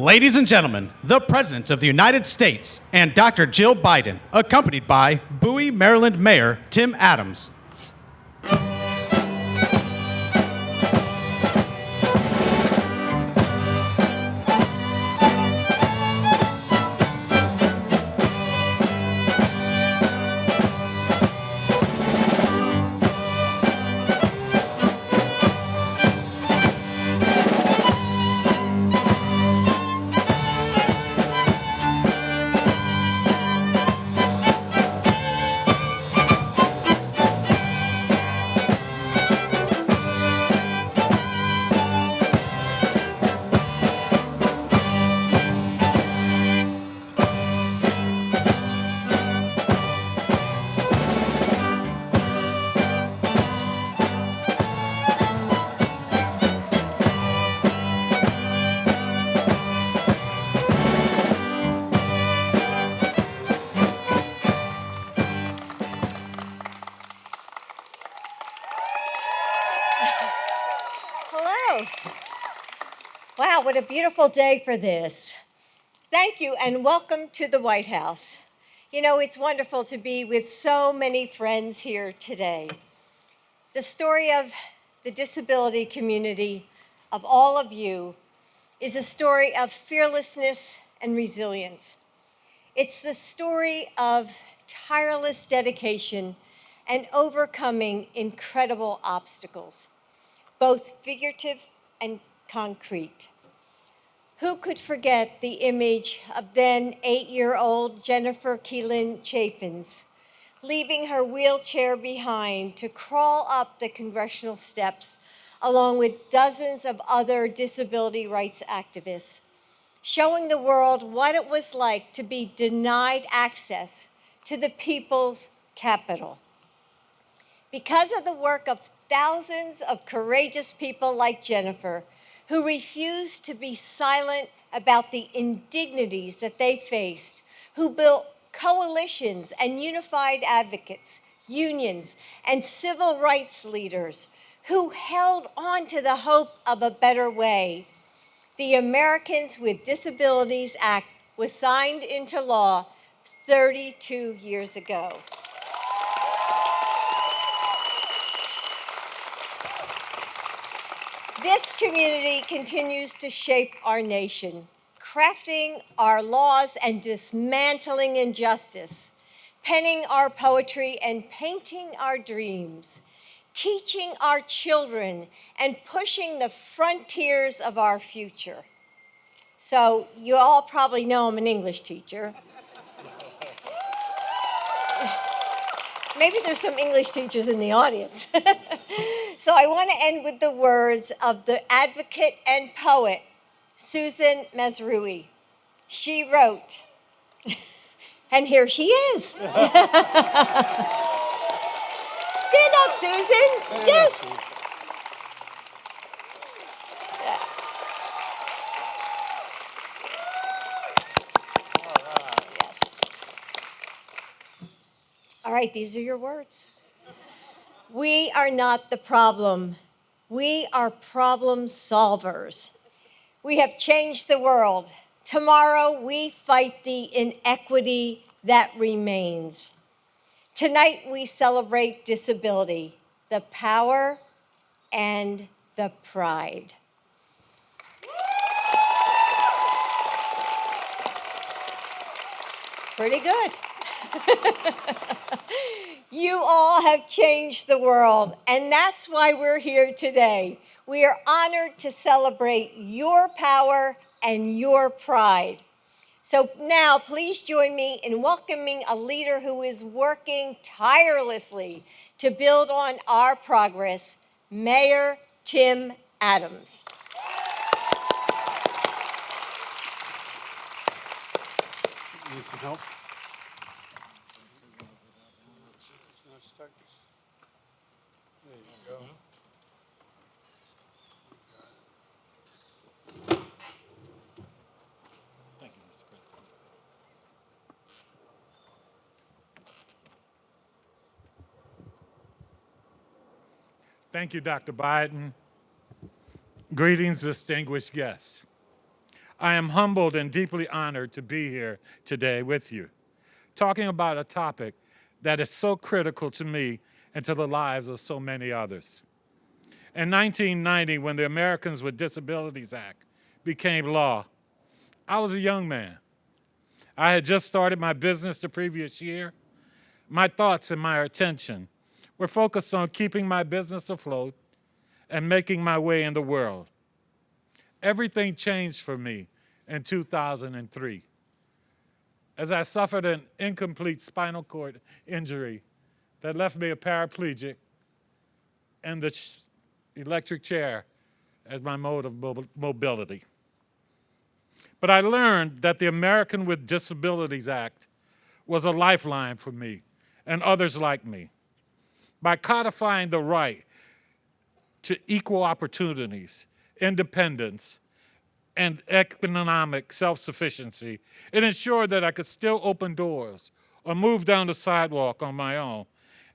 Ladies and gentlemen, the President of the United States and Dr. Jill Biden, accompanied by Bowie, Maryland Mayor Tim Adams. Hello. Wow, what a beautiful day for this. Thank you and welcome to the White House. You know, it's wonderful to be with so many friends here today. The story of the disability community, of all of you, is a story of fearlessness and resilience. It's the story of tireless dedication and overcoming incredible obstacles, both figurative and concrete. Who could forget the image of then 8-year-old Jennifer Keelan Chaffins leaving her wheelchair behind to crawl up the congressional steps along with dozens of other disability rights activists, showing the world what it was like to be denied access to the people's capital. Because of the work of thousands of courageous people like Jennifer, who refused to be silent about the indignities that they faced, who built coalitions and unified advocates, unions, and civil rights leaders, who held on to the hope of a better way, the Americans with Disabilities Act was signed into law 32 years ago. This community continues to shape our nation, crafting our laws and dismantling injustice, penning our poetry and painting our dreams, teaching our children and pushing the frontiers of our future. So you all probably know I'm an English teacher. Maybe there's some English teachers in the audience. So I want to end with the words of the advocate and poet, Susan Mazrui. She wrote, and here she is. Stand up, Susan. Yes. Yes. All right, these are your words. We are not the problem. We are problem solvers. We have changed the world. Tomorrow, we fight the inequity that remains. Tonight, we celebrate disability, the power and the pride. Pretty good. You all have changed the world, and that's why we're here today. We are honored to celebrate your power and your pride. So now, please join me in welcoming a leader who is working tirelessly to build on our progress, Mayor Tim Adams. Need some help? There you go. Thank you, Mr. President. Thank you, Dr. Biden. Greetings, distinguished guests. I am humbled and deeply honored to be here today with you, talking about a topic that is so critical to me and to the lives of so many others. In 1990, when the Americans with Disabilities Act became law, I was a young man. I had just started my business the previous year. My thoughts and my attention were focused on keeping my business afloat and making my way in the world. Everything changed for me in 2003 as I suffered an incomplete spinal cord injury that left me a paraplegic and the electric chair as my mode of mobility. But I learned that the American with Disabilities Act was a lifeline for me and others like me. By codifying the right to equal opportunities, independence, and economic self-sufficiency, it ensured that I could still open doors or move down the sidewalk on my own,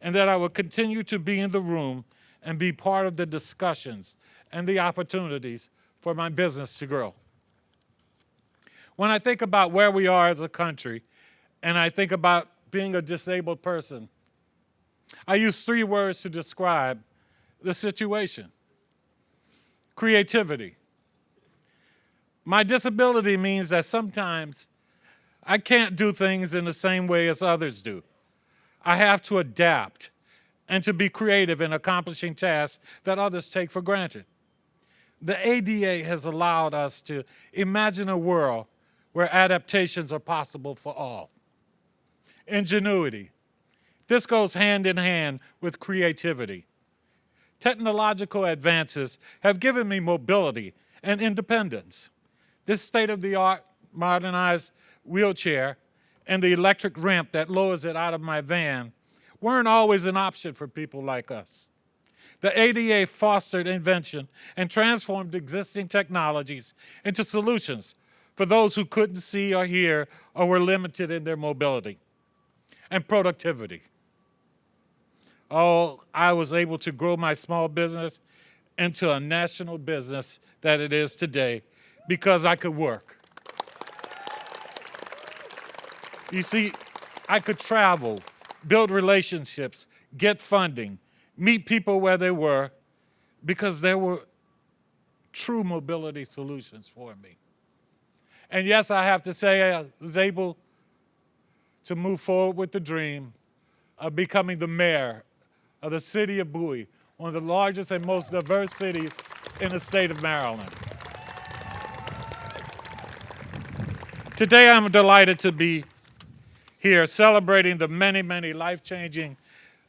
and that I would continue to be in the room and be part of the discussions and the opportunities for my business to grow. When I think about where we are as a country, and I think about being a disabled person, I use 3 words to describe the situation. Creativity. My disability means that sometimes I can't do things in the same way as others do. I have to adapt and to be creative in accomplishing tasks that others take for granted. The ADA has allowed us to imagine a world where adaptations are possible for all. Ingenuity. This goes hand in hand with creativity. Technological advances have given me mobility and independence. This state-of-the-art modernized wheelchair and the electric ramp that lowers it out of my van weren't always an option for people like us. The ADA fostered invention and transformed existing technologies into solutions for those who couldn't see or hear or were limited in their mobility. And productivity. Oh, I was able to grow my small business into a national business that it is today because I could work. You see, I could travel, build relationships, get funding, meet people where they were, because there were true mobility solutions for me. And yes, I have to say I was able to move forward with the dream of becoming the mayor of the city of Bowie, one of the largest and most diverse cities in the state of Maryland. Today, I'm delighted to be here celebrating the many, many life-changing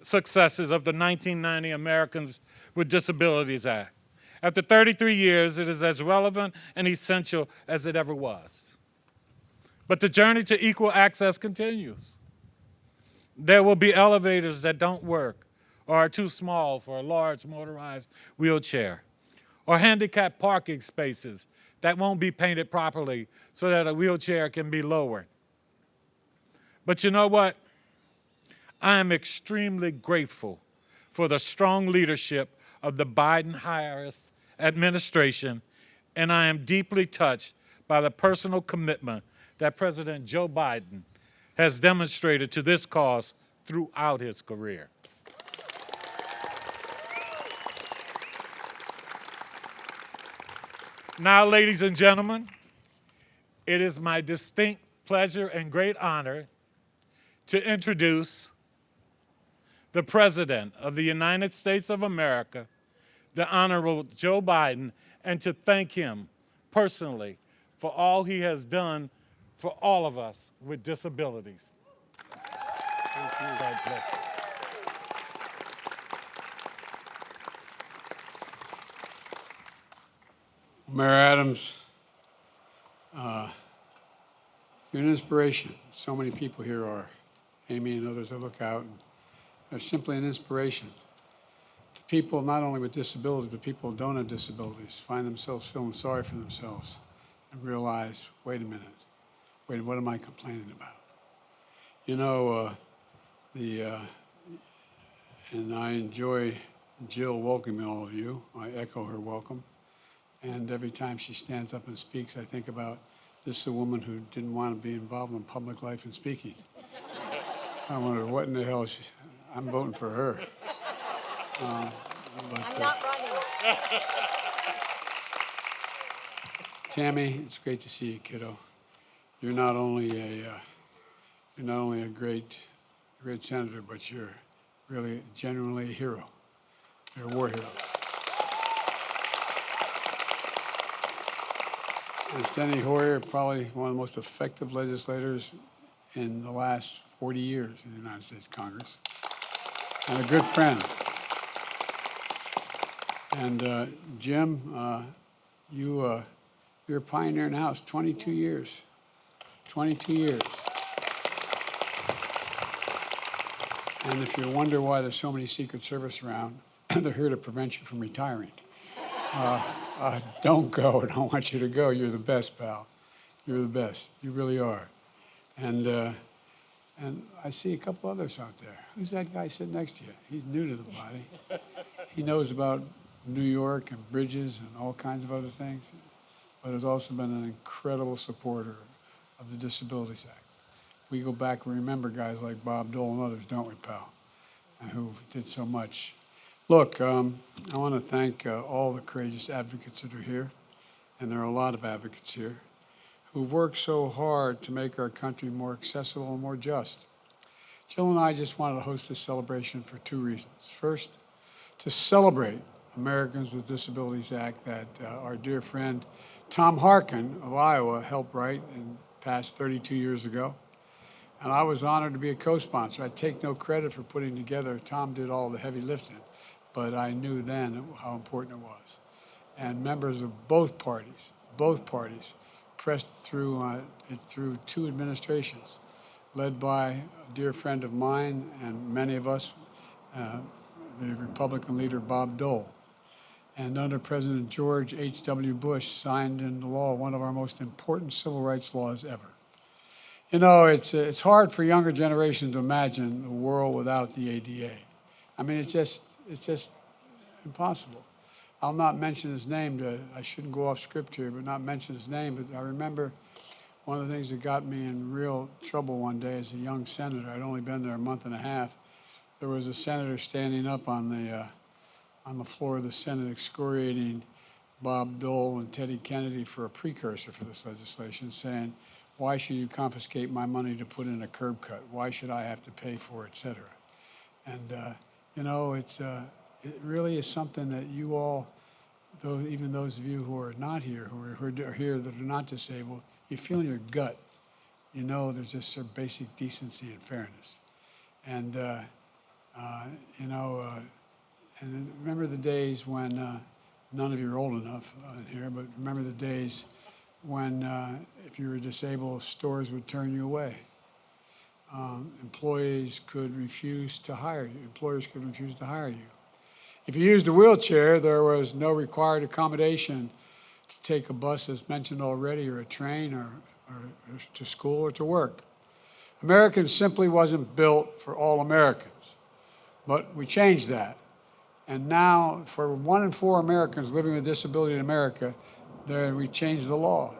successes of the 1990 Americans with Disabilities Act. After 33 years, it is as relevant and essential as it ever was. But the journey to equal access continues. There will be elevators that don't work or are too small for a large motorized wheelchair, or handicapped parking spaces that won't be painted properly so that a wheelchair can be lowered. But you know what? I am extremely grateful for the strong leadership of the Biden-Harris administration, and I am deeply touched by the personal commitment that President Joe Biden has demonstrated to this cause throughout his career. Now, ladies and gentlemen, it is my distinct pleasure and great honor to introduce the President of the United States of America, the Honorable Joe Biden, and to thank him personally for all he has done for all of us with disabilities. Thank you. God bless you. Mayor Adams, you're an inspiration. So many people here are. Amy and others that look out, and they're simply an inspiration to people not only with disabilities, but people who don't have disabilities, find themselves feeling sorry for themselves and realize, wait a minute, what am I complaining about? You know, and I enjoy Jill welcoming all of you. I echo her welcome. And every time she stands up and speaks, I think about this is a woman who didn't want to be involved in public life and speaking. I wonder what in the hell I'm voting for her. I'm not running. Tammy, it's great to see you, kiddo. You're not only a great senator, but you're really genuinely a hero. You're a war hero. And Steny Hoyer, probably one of the most effective legislators in the last 40 years in the United States Congress, and a good friend. And Jim, you're a pioneer in the House, 22 years. 22 years. And if you wonder why there's so many Secret Service around, they're here to prevent you from retiring. Don't go. I don't want you to go. You're the best, pal. You're the best. You really are. And I see a couple others out there. Who's that guy sitting next to you? He's new to the body. He knows about New York and bridges and all kinds of other things, but has also been an incredible supporter of the Disabilities Act. We go back and remember guys like Bob Dole and others, don't we, pal, who did so much. Look, I want to thank all the courageous advocates that are here, and there are a lot of advocates here, who've worked so hard to make our country more accessible and more just. Jill and I just wanted to host this celebration for two reasons. First, to celebrate Americans with Disabilities Act that our dear friend Tom Harkin of Iowa helped write and passed 32 years ago. And I was honored to be a co-sponsor. I take no credit for putting together. Tom did all the heavy lifting, but I knew then how important it was. And members of both parties pressed through it through two administrations, led by a dear friend of mine and many of us, the Republican leader Bob Dole. And under President George H.W. Bush, signed into law one of our most important civil rights laws ever. You know, it's hard for younger generations to imagine a world without the ADA. I mean, it's just impossible. I'll not mention his name. I shouldn't go off script here, but not mention his name. But I remember one of the things that got me in real trouble one day as a young senator. I'd only been there a month and a half. There was a senator standing up on the floor of the Senate excoriating Bob Dole and Teddy Kennedy for a precursor for this legislation, saying, why should you confiscate my money to put in a curb cut? Why should I have to pay for it, et cetera? And, you know, it really is something that you all, even those of you who are not here, who are here that are not disabled, you feel in your gut, you know there's just sort of basic decency and fairness. And, you know, and remember the days when, none of you are old enough in here, but remember the days when if you were disabled, stores would turn you away. Employees could refuse to hire you. Employers could refuse to hire you. If you used a wheelchair, there was no required accommodation to take a bus, as mentioned already, or a train, or to school or to work. Americans simply wasn't built for all Americans, but we changed that. And now, for 1 in 4 Americans living with disability in America, we changed the law.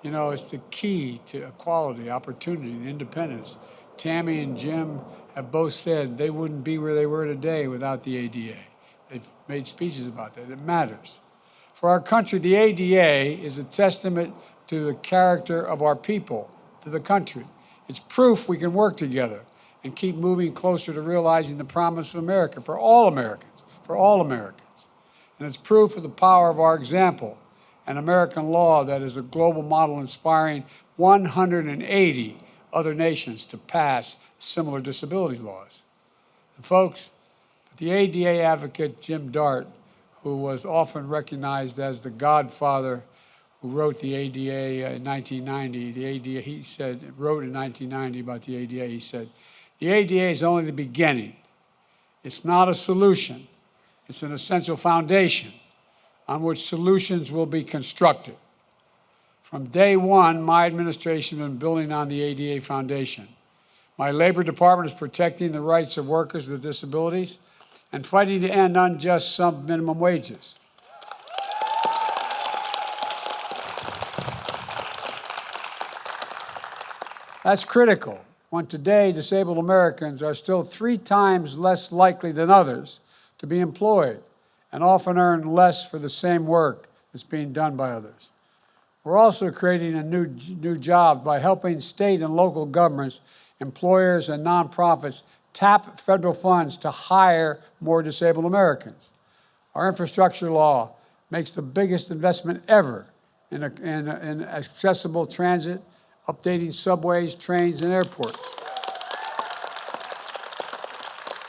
You know, it's the key to equality, opportunity, and independence. Tammy and Jim have both said they wouldn't be where they were today without the ADA. They've made speeches about that. It matters. For our country, the ADA is a testament to the character of our people, to the country. It's proof we can work together and keep moving closer to realizing the promise of America for all Americans, for all Americans. And it's proof of the power of our example, an American law that is a global model inspiring 180 other nations to pass similar disability laws. And folks, the ADA advocate Jim Dart, who was often recognized as the godfather who wrote the ADA in 1990, the ADA, he said, wrote in 1990 about the ADA, he said, the ADA is only the beginning. It's not a solution. It's an essential foundation on which solutions will be constructed. From day one, my administration has been building on the ADA foundation. My Labor Department is protecting the rights of workers with disabilities and fighting to end unjust sub-minimum wages. That's critical when today disabled Americans are still 3 times less likely than others to be employed and often earn less for the same work that's being done by others. We're also creating a new job by helping state and local governments, employers, and nonprofits tap federal funds to hire more disabled Americans. Our infrastructure law makes the biggest investment ever in accessible transit, updating subways, trains, and airports.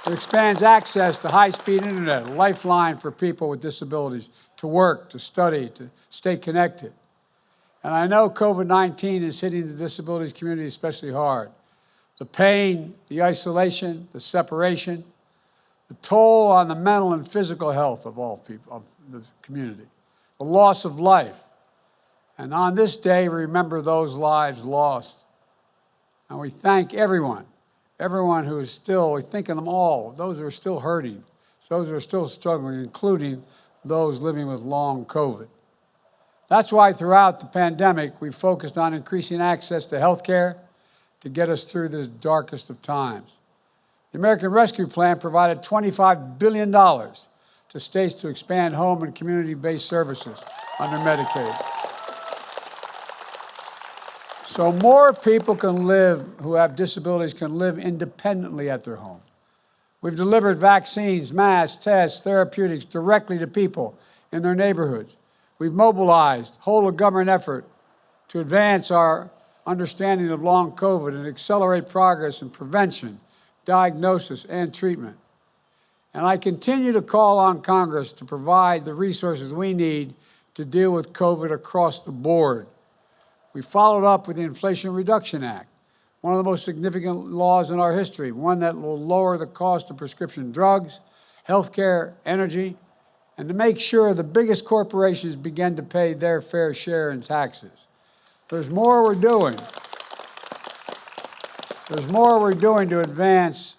It expands access to high-speed internet, a lifeline for people with disabilities to work, to study, to stay connected. And I know COVID-19 is hitting the disabilities community especially hard. The pain, the isolation, the separation, the toll on the mental and physical health of all people, of the community, the loss of life. And on this day, we remember those lives lost. And we thank everyone who is still, we think of them all, those who are still hurting, those who are still struggling, including those living with long COVID. That's why throughout the pandemic, we focused on increasing access to health care to get us through the darkest of times. The American Rescue Plan provided $25 billion to states to expand home and community-based services under Medicaid. So more people who have disabilities can live independently at their home. We've delivered vaccines, masks, tests, therapeutics directly to people in their neighborhoods. We've mobilized whole-of-government effort to advance our understanding of long COVID and accelerate progress in prevention, diagnosis, and treatment. And I continue to call on Congress to provide the resources we need to deal with COVID across the board. We followed up with the Inflation Reduction Act, one of the most significant laws in our history, one that will lower the cost of prescription drugs, healthcare, energy, and to make sure the biggest corporations begin to pay their fair share in taxes. There's more we're doing. There's more we're doing to advance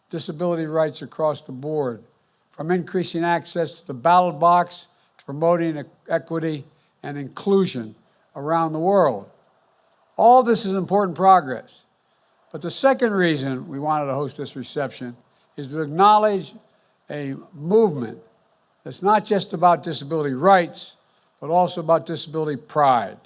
disability rights across the board, from increasing access to the ballot box to promoting equity and inclusion around the world. All this is important progress. But the second reason we wanted to host this reception is to acknowledge a movement that's not just about disability rights, but also about disability pride.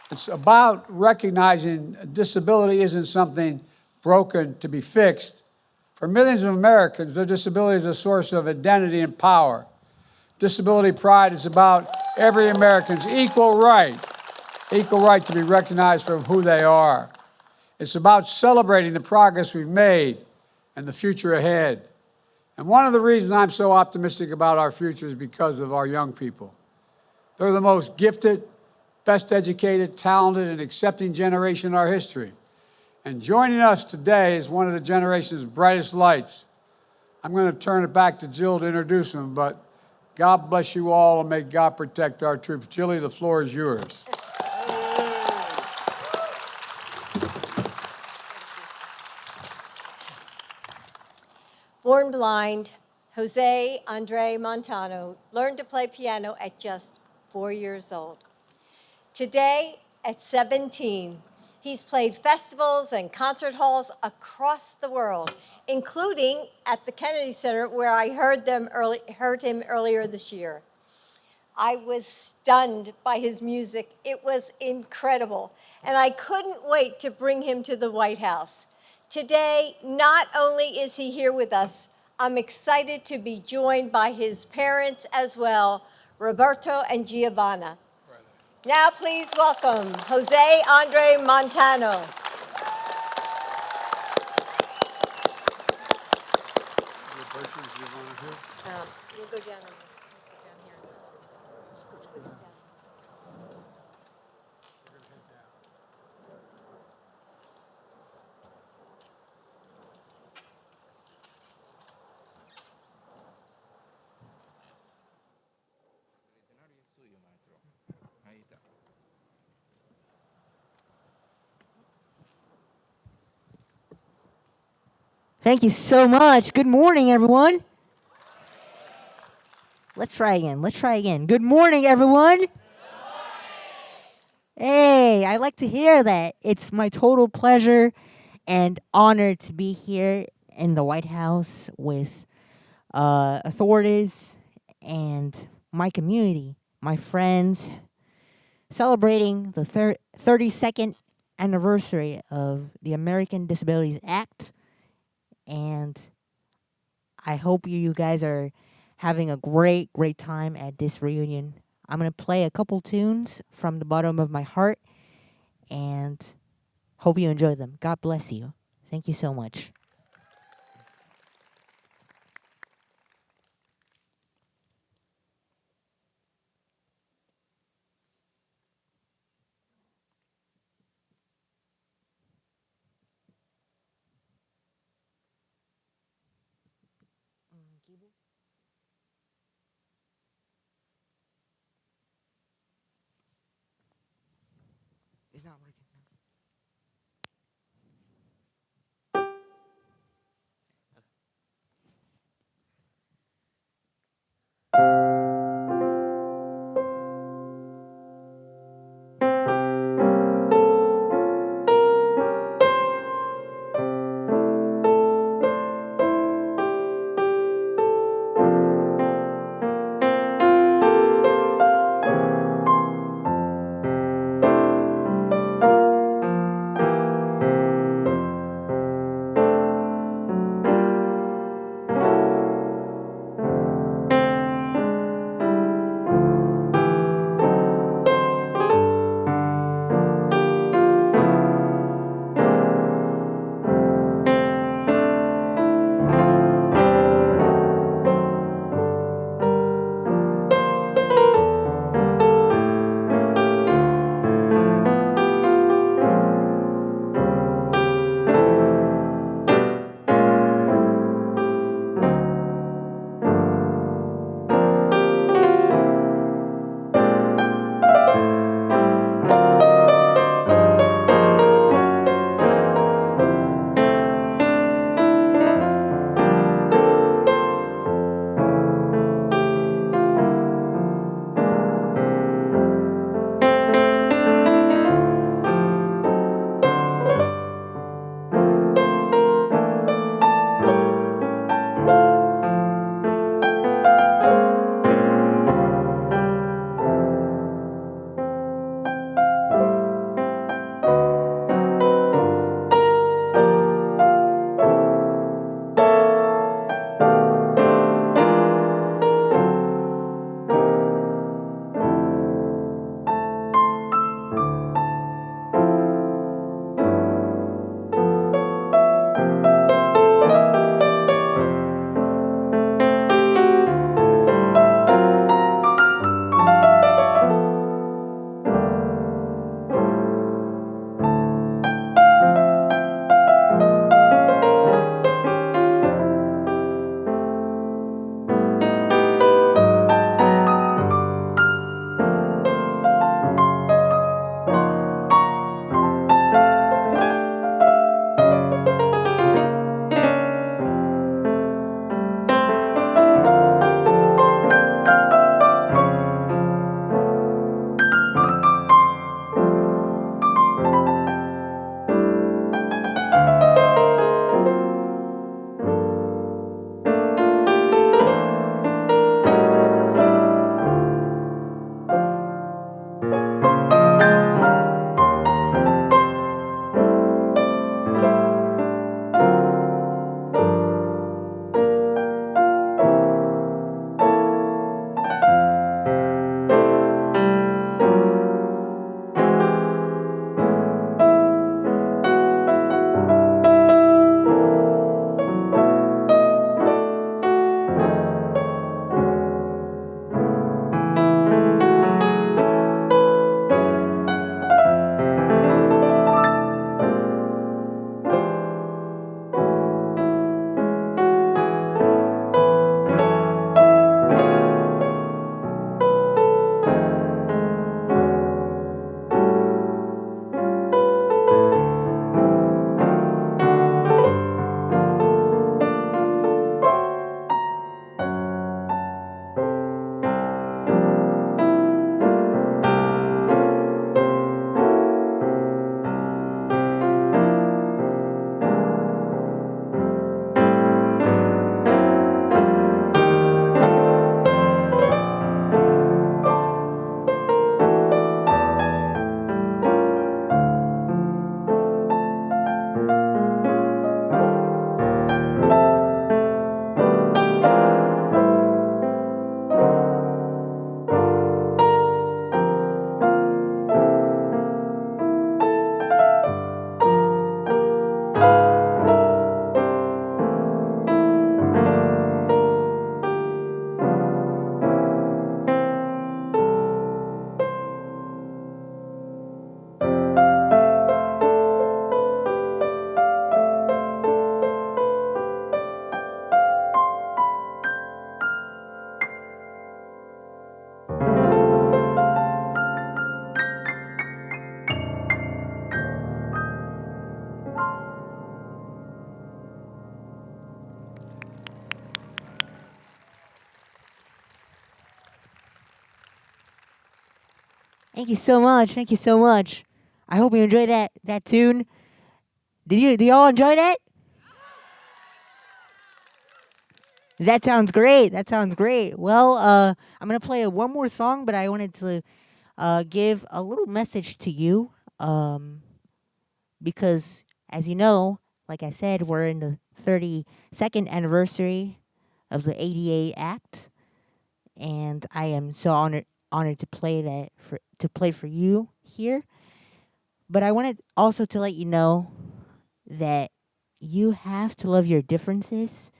It's about recognizing disability isn't something broken to be fixed. For millions of Americans, their disability is a source of identity and power. Disability pride is about every American's equal right to be recognized for who they are. It's about celebrating the progress we've made and the future ahead. And one of the reasons I'm so optimistic about our future is because of our young people. They're the most gifted, best educated, talented, and accepting generation in our history. And joining us today is one of the generation's brightest lights. I'm going to turn it back to Jill to introduce them, but God bless you all and may God protect our troops. Jilly, the floor is yours. Born blind, Jose Andre Montano learned to play piano at just 4 years old. Today, at 17, he's played festivals and concert halls across the world, including at the Kennedy Center, where I heard him earlier this year. I was stunned by his music. It was incredible, and I couldn't wait to bring him to the White House. Today, not only is he here with us, I'm excited to be joined by his parents as well, Roberto and Giovanna. Now please welcome Jose Andre Montano. We'll go down on this. We'll go down here and listen. We'll go down. Thank you so much. Good morning, everyone. Let's try again. Let's try again. Good morning, everyone. Good morning. Hey, I like to hear that. It's my total pleasure and honor to be here in the White House with authorities and my community, my friends, celebrating the 32nd anniversary of the American Disabilities Act. And I hope you guys are having a great time at this reunion. I'm going to play a couple tunes from the bottom of my heart and hope you enjoy them. God bless you. Thank you so much. It's not working. Thank you so much. Thank you so much. I hope you enjoyed that tune. Did y'all enjoy that? That sounds great. That sounds great. Well, I'm gonna play one more song, but I wanted to give a little message to you, because as you know, like I said, we're in the 32nd anniversary of the ADA Act, and I am so honored to play for you here. But I wanted also to let you know that you have to love your differences,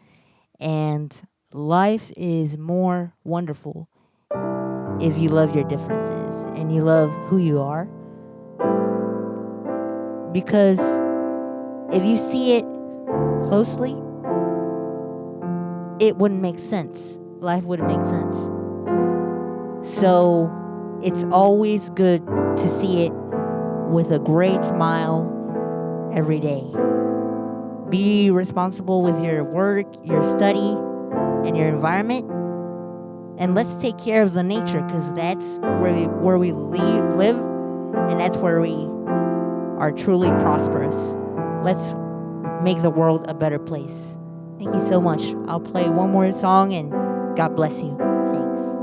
and life is more wonderful if you love your differences and you love who you are. Because if you see it closely, it wouldn't make sense. Life wouldn't make sense. So it's always good to see it with a great smile every day. Be responsible with your work, your study, and your environment. And let's take care of the nature, because that's where we live, and that's where we are truly prosperous. Let's make the world a better place. Thank you so much. I'll play one more song, and God bless you. Thanks.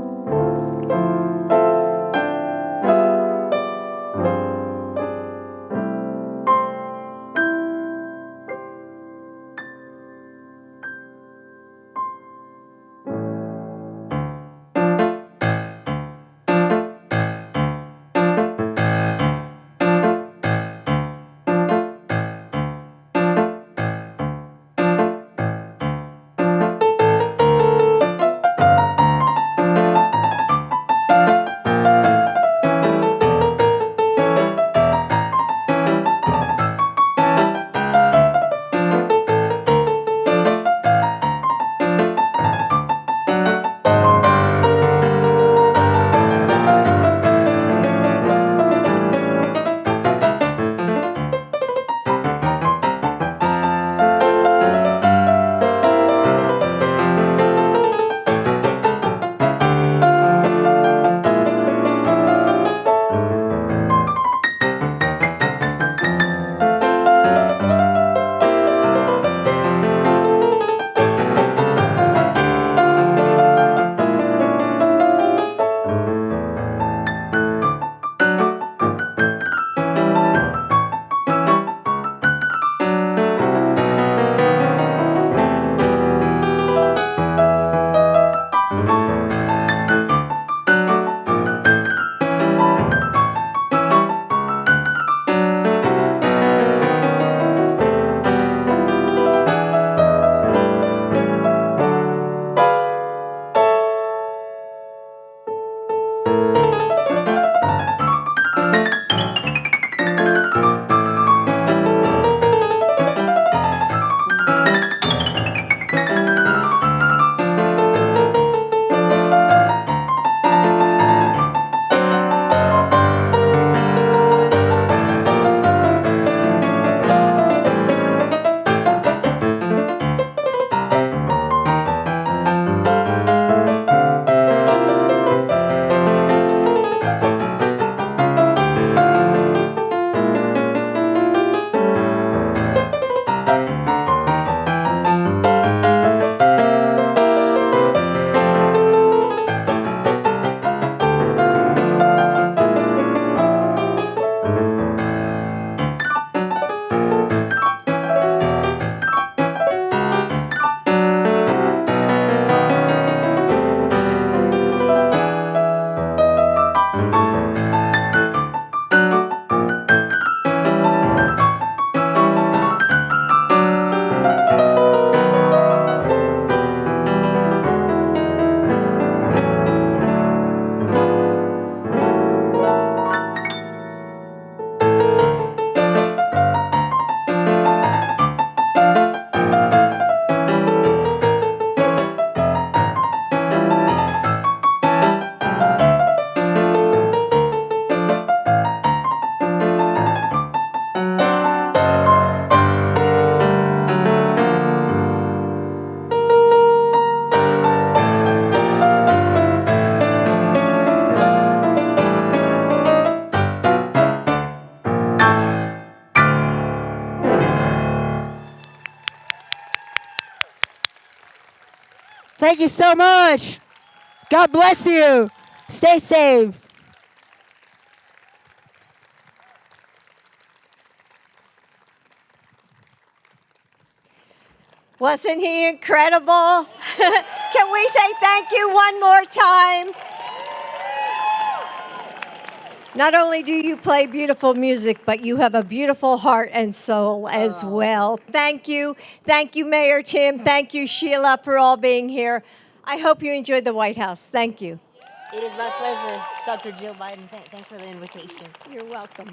Thank you so much. God bless you. Stay safe. Wasn't he incredible? Can we say thank you one more time? Not only do you play beautiful music, but you have a beautiful heart and soul as well. Thank you. Thank you, Mayor Tim. Thank you, Sheila, for all being here. I hope you enjoyed the White House. Thank you. It is my pleasure, Dr. Jill Biden. Thanks for the invitation. You're welcome.